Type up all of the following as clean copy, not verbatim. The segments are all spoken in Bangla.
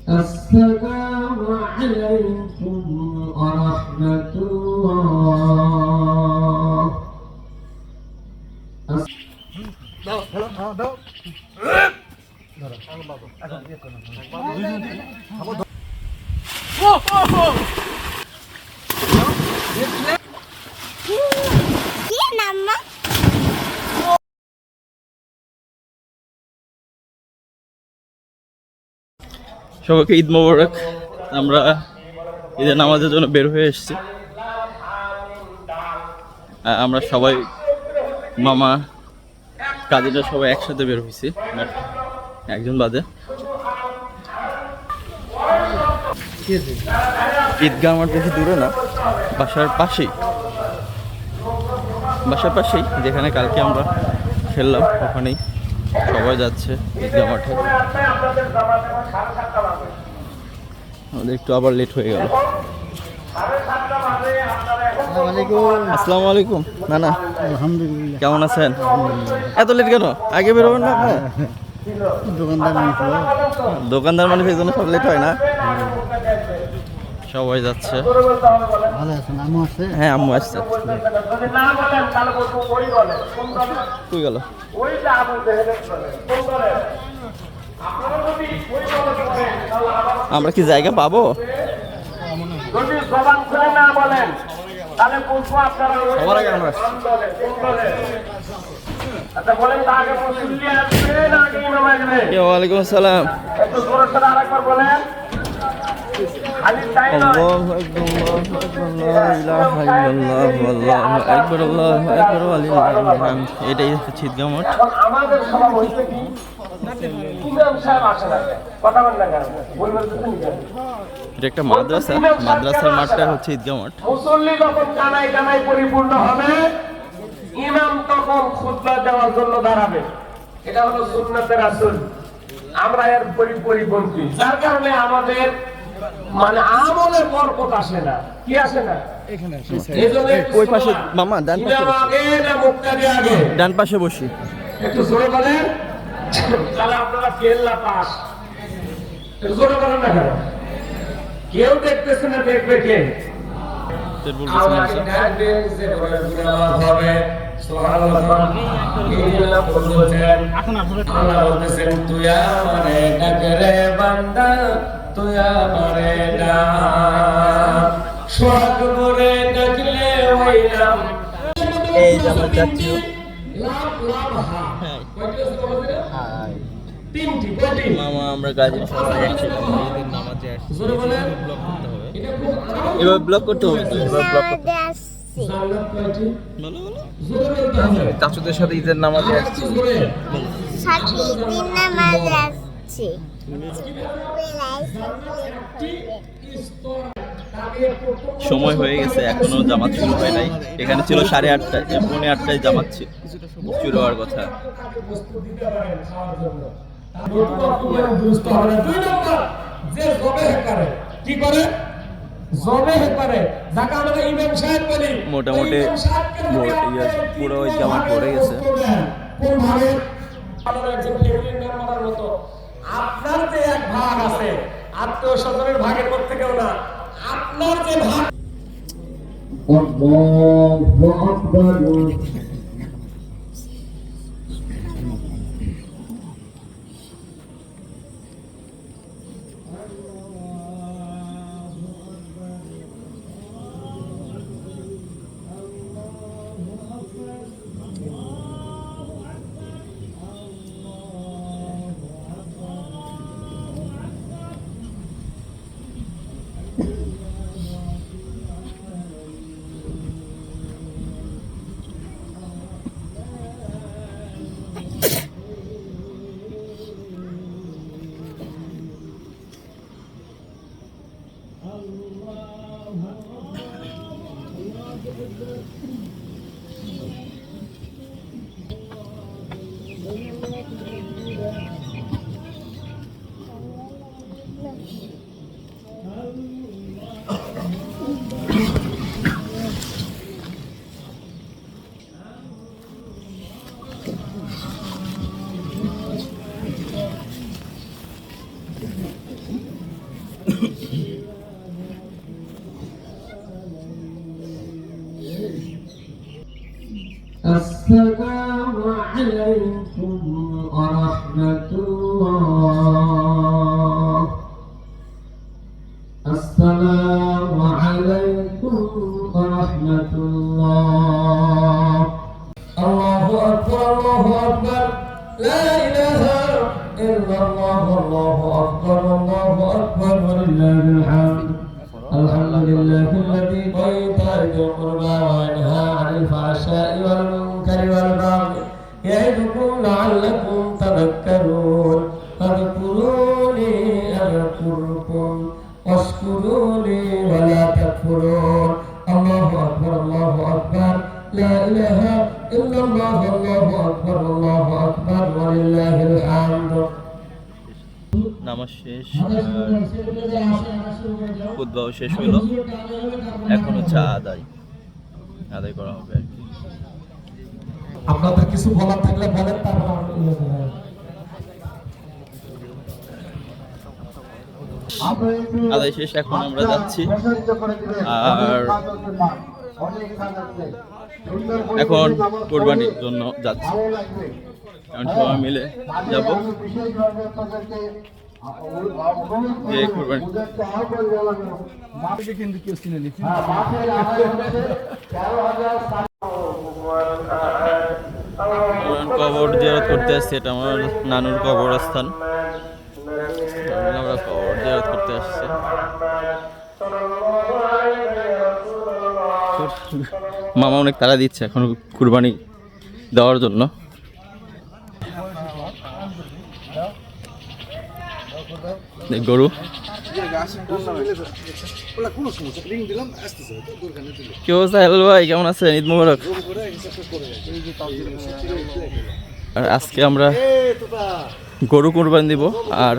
السلام عليكم ورحمة الله. সবাইকে ঈদ মোবারক। আমরা ঈদের নামাজের জন্য বের হয়ে এসেছি। আমরা সবাই মামা কাজিনরা সবাই একসাথে বের হয়েছি, একজন বাদে। ঈদগাহ আমার বেশি দূরে না, বাসার পাশেই যেখানে কালকে আমরা খেললাম, ওখানেই সবাই যাচ্ছে ঈদগাহ মাঠে। আমাদের একটু আবার লেট হয়ে গেল। আসসালামু আলাইকুম নানা। আলহামদুলিল্লাহ। কেমন আছেন? এত লেট কেন? আগে বেরোবেন না আপনার? দোকানদার মানুষ এই জন্য সব লেট হয় না। সবাই যাচ্ছে। ভালো আছেন? আম্মু আছে? হ্যাঁ, আম্মু আসছে। কই গেল? আমরা কি জায়গা পাবো? যদি জবান খুলে না বলেন তাহলে বলবো আপনারা সবার আগে আমরা আচ্ছা বলেন তো আগে মুসল্লি আসবে না আগে ইমাম আসবে? ওয়ালাইকুম আসসালাম। একটু জোরে সোরে আরেকবার বলেন। খালি তাই নয়, আল্লাহু আকবার, লা ইলাহা ইল্লাল্লাহ, আল্লাহু আকবার, আল্লাহু আকবার, ওয়ালিল্লাহিল হামদ। এটাই হচ্ছে ঈদগাহ মাঠ। এখন আমাদের সভা হইছে কি ইমাম সাহেব আসে না, কথা বলেন না কেন? বলবেন তো তুমি কেন? এটা একটা মাদ্রাসার মাঠটা হচ্ছে ঈদগাহ মাঠ। মুসল্লি যখন কানায় কানায় পরিপূর্ণ হবে, ইমাম তখন খুতবা দেওয়ার জন্য দাঁড়াবে। এটা হলো সুন্নাতে রাসূল। আমরা এর পরিপন্থী, যার কারণে আমাদের মানে আমলের বরকত আসে না। কি আসে না? এইজন্য ওই পাশে মামা, ডান পাশে ইমাম আগে না মুক্তাদি আগে? ডান পাশে বসি। একটু জোরে বলেন, তাহলে আপনারা ফেল না পাস। একটু জোরে বলেন না কেন? কেউ দেখতেছে না, দেখবে কে? আল্লাহ ডাকবেন যে গুনাহ হবে। সুবহানাল্লাহ। ইন্না বলছেন, আল্লাহ বলতেছেন, তুই আমারে ডাক রে বান্দা, তুই আমারে ডাক। সোহাগ করে ডাকলে হইলাম। এই যে আমরা যাচ্ছি। তিনটি কয়টি? মামা আমরা গাজী সবাই একসাথে ঈদের নামাজে আসছি। জোরে বলেন। ব্লক করতে হবে, এবার ব্লক করতে হবে তো, এবার ব্লক করতে হবে। জান্নাত কয়টি? বলো বলো। জোরে বলতে হবে। চাচুদের সাথে ঈদের নামাজে আসছি। জোরে। সময় হয়ে গেছে, এখনো জামাত শুরু হয় নাই। এখানে ছিল 8:30টায়, 8:45টায় জামাত শুরু হওয়ার কথা। দুই নম্বর, যে জবেহ করে, কি করে? জবেহ করে, যাকে আমরা ইমাম সাহেব বলি। মোটামুটি পুরো ওই জামাত পড়ে গেছে। কোন ভাবে? আমাদের একজন ফ্যামিলি মেম্বারের মতো। আপনার যে এক ভাগ আছে, আত্মীয় স্বজনের ভাগের মধ্যে থেকেও না, আপনার যে ভাগ। Allahu Akbar. السلام عليكم ورحمة الله. السلام عليكم ورحمة الله. الله أكبر الله أكبر لا إله إلا الله الله أكبر الله أكبر ولله الحمد. الحمد لله الذي بإيتاء ذي القربى وينهى عن الفحشاء والمنكر والبغي يعظكم لعلكم تذكرون. فاذكروني أذكركم واشكروا لي ولا تكفرون. الله أكبر الله أكبر لا إله إلا الله الله أكبر ولله الحمد. নামাজ শেষ, খুতবাও শেষ হইল, এখন হচ্ছে আদায় করা হবে আর কি। আপনাদের কিছু বলার থাকলে বলেন, তারপর আদায় শেষ, এখন আমরা যাচ্ছি। আর এখন কোরবানির জন্য যাচ্ছি, এখন সবাই মিলে যাব। কিন্তু কেউ চিনে নি। কবর জিয়ারত করতে আসছি, এটা আমার নানুর কবরস্থান, আমরা কবর জিয়ারত করতে আসছি। মামা অনেক তাড়া দিচ্ছে এখন কুরবানি দেওয়ার জন্য। গরু কি অবস্থা? হ্যালো ভাই, কেমন আছেন? ঈদ মোবারক। আর আজকে আমরা গরু কুরবানি দিব, আর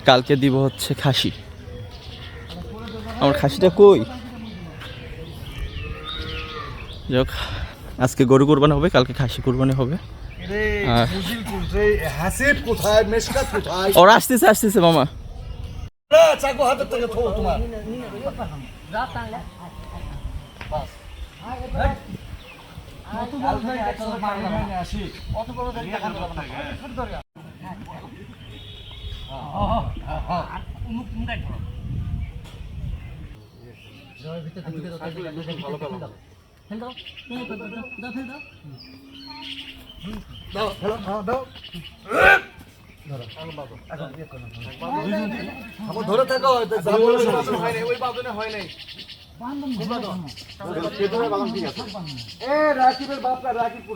কালকে দিব হচ্ছে খাসি। আমার খাসিটা কই? যাক, আজকে গরু কুরবানি হবে, কালকে খাসি কুরবানি হবে। ওরা আসতেছে মামা। ধরে থাকো রাকিবের বাপরা রাকিব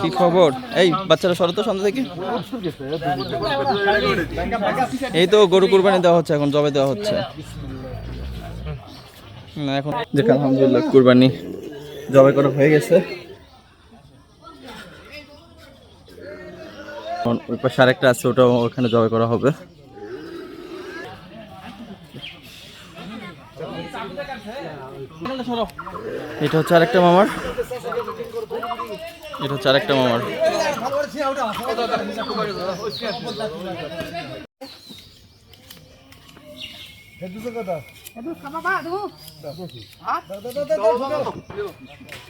কি খবর? এই বাচ্চারা সরো তো সন্ধ্যা থেকে। এই তো গরু কুরবানি দেওয়া হচ্ছে, এখন জবাই দেওয়া হচ্ছে না। এখন দেখ, আলহামদুলিল্লাহ কুরবানি জবাই করা হয়ে গেছে। ওই পাশে আরেকটা আছে, ওটা ওখানে জবাই করা হবে। এটা হচ্ছে আরেকটা মামার, এটা হচ্ছে আরেকটা মামার।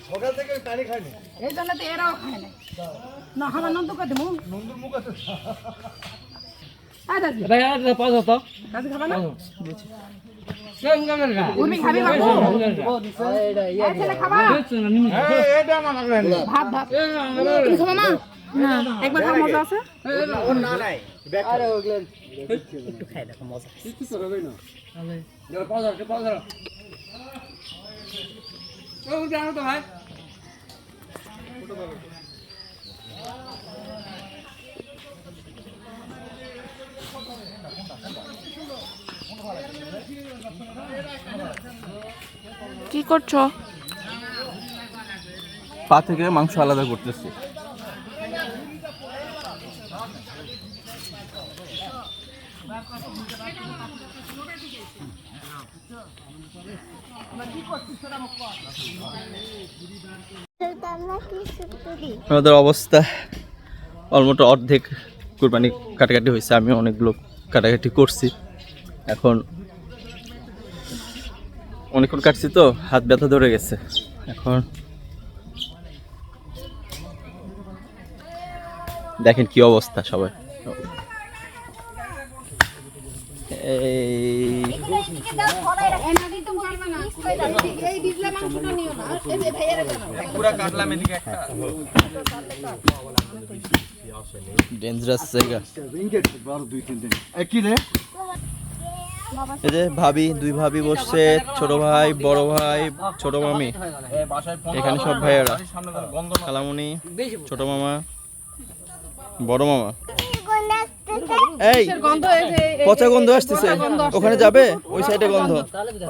সকাল থেকে পানি খায়নি, এই জন্য তো এরাও খায় না আমার নন্দ করে দেবো। নন্দুর মুখ আছে। খাবা না? উর্মি খাবি বাবু? এই ছেলে খাবা? ভাত ভাত তুমি খাবা না? না, একবার খাওয়া মজা আছে। একটু খাই দেখো মজা। কি করছো? পা থেকে মাংস আলাদা করতেছি। আমাদের অবস্থা অলমোস্ট অর্ধেক কুরবানি কাটাকাটি হয়েছে। আমি অনেকগুলো কাটাকাটি করছি, এখন অনেকক্ষণ কাটছি তো হাত ব্যথা ধরে গেছে। এখন দেখেন কি অবস্থা সবাই। ডেঞ্জারাস জায়গা। এই যে ভাবি, দুই ভাবি বসছে, ছোট ভাই, বড় ভাই, ছোট মামি, এখানে সব ভাইয়েরা, খালামুনি, ছোট মামা, বড় মামা। এই পচা গন্ধ আসতেছে, ওখানে যাবে? ওই সাইডে গন্ধ।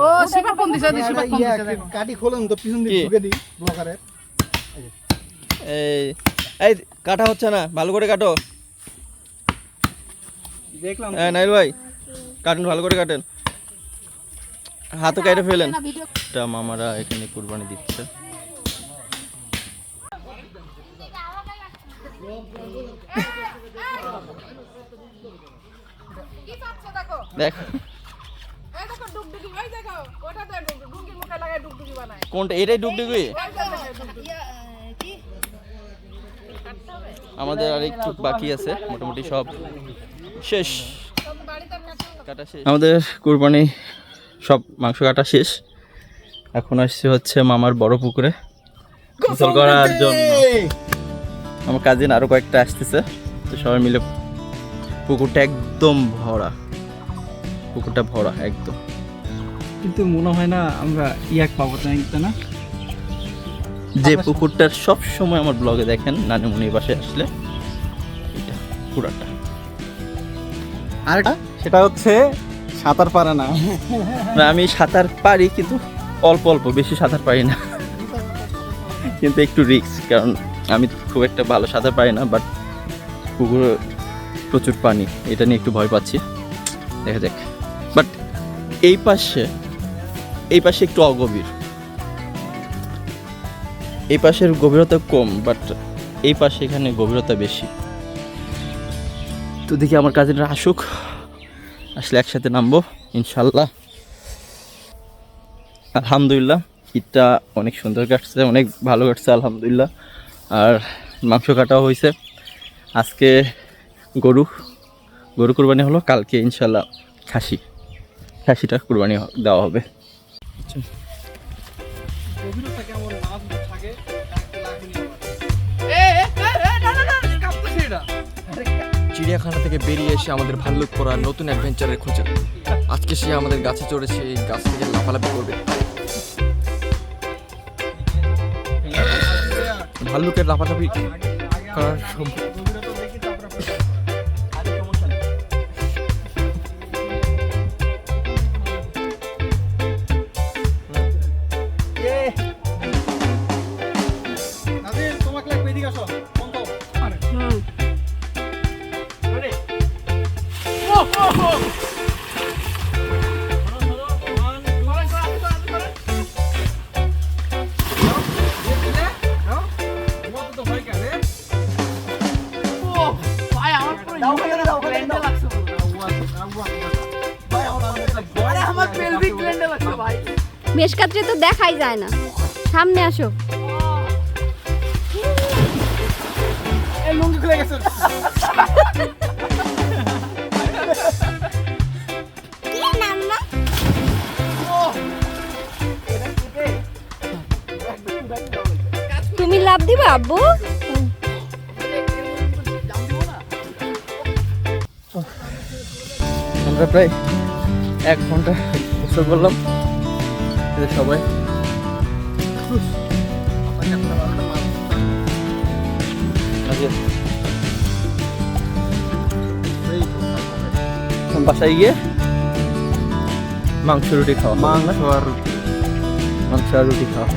ও শিবা কোন দিছে শিবা কোন দিছে কাটি খোলেন তো পিছন দিকে ঢুকে দি ব্লকারে। এই এই কাটা হচ্ছে না, ভালো করে কাটো। দেখলাম নাইল ভাই কাটেন, ভালো করে কাটেন, হাতও কেটে ফেলেন। এটা মামারা এখানে কুরবানি দিচ্ছে। দেখ কোনটা, এটাই ডুগডুগি। আমাদের আর একটু বাকি আছে, মোটামুটি সব শেষ, কাটা শেষ। আমাদের কুরবানি সব মাংস কাটা শেষ। এখন আসছে হচ্ছে মামার বড় পুকুরে গোসল করার জন্য। আমার কাজিন আরো কয়েকটা আসতেছে, তো সবাই মিলে পুকুরটা একদম ভরা, পুকুরটা ভরা একদম। কিন্তু মনে হয় না আমরা ইয়াক পাবো না। যে পুকুরটার সব সময় আমার ব্লগে দেখেন নানিমুনির পাশে আসলে, এটা পুরাটা। আর সেটা হচ্ছে সাঁতার পারে না। না, আমি সাঁতার পারি কিন্তু অল্প অল্প, বেশি সাঁতার পারি না, কিন্তু একটু রিস্ক, কারণ আমি খুব একটা ভালো সাঁতার পারি না। বাট পুকুরে প্রচুর পানি, এটা নিয়ে একটু ভয় পাচ্ছি, দেখা যাক। বাট এই পাশে একটু অগভীর, এই পাশের গভীরতা কম, বাট এই পাশে এখানে গভীরতা বেশি। তো দেখি আমার কাজিনরা আসুক, আসলে একসাথে নামবো ইনশাল্লাহ। আলহামদুলিল্লাহ ঈদটা অনেক সুন্দর কাটছে, অনেক ভালো কাটছে আলহামদুলিল্লাহ। আর মাংস কাটাও হয়েছে। আজকে গরু কুরবানি হলো, কালকে ইনশাল্লাহ খাসিটা কুরবানি দেওয়া হবে। চিড়িয়াখানা থেকে বেরিয়ে এসে আমাদের ভাল্লুক পড়ার নতুন অ্যাডভেঞ্চারের খোঁজে আজকে সে আমাদের গাছে চড়েছে, এই গাছ থেকে লাফালাফি করবে। ভাল্লুকের লাফালাফি করার মেশকাত্রে তো দেখাই যায় না, সামনে আসো। লুঙ্গি খুলে গেছে। তুমি লাভ দিবা আব্বু? আমরা প্রায় 1 ঘন্টা গোসল করলাম, সবাই বাসায় গিয়ে মাংস রুটি খাওয়া, মাংস আর রুটি খাওয়া।